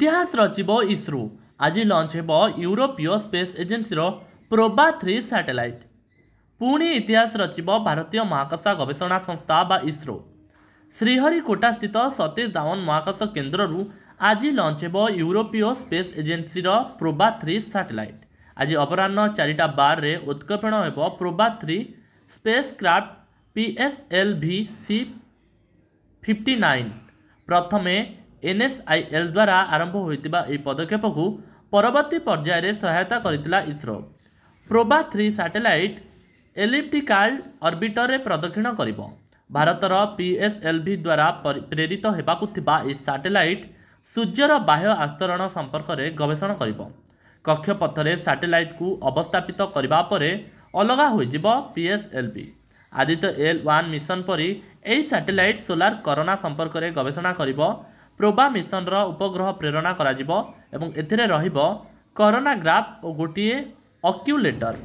इतिहास रचिब इसरो आज लॉन्च हेब यूरोपीय स्पेस एजेन्सी प्रोबा 3 सैटेलाइट। पुणी इतिहास रचिब भारतीय महाकाश गवेषणा संस्था बा इसरो। श्रीहरिकोटा स्थित सतीश धावन महाकाश केन्द्र आज लॉन्च हेब यूरोपीय स्पेस एजेन्सी प्रोबा 3 सैटेलाइट। आज अपराह्न 4:12 उत्क्षेपण हेब PROBA 3 space craft PSLV C-59। प्रथमे NSIL द्वारा आरंभ होइतिबा एही पदक्षेप को परवर्ती पर्याय रे सहायता करितला ISRO. Proba 3 satellite elliptical orbiter रे प्रदक्षिण करिबो। भारतर PSLV द्वारा प्रेरित हेबाकु थिबा ए सैटेलाइट सूर्यर बाह्य आस्तरण संपर्क रे गवेषणा करिबो। कक्षपथ रे सैटेलाइट को अवस्थापित करिबा परे अलगा होइजिबो PSLV। आदित्य L1 मिशन परी एही सैटेलाइट सोलार कोरोना संपर्क रे गवेषणा करिबो। प्रोबा मिशन रो उपग्रह प्रेरणा करा जिवो एवं एथिरे रहिबो कोरोना ग्राफ और गोटिए ऑक्यूलेटर।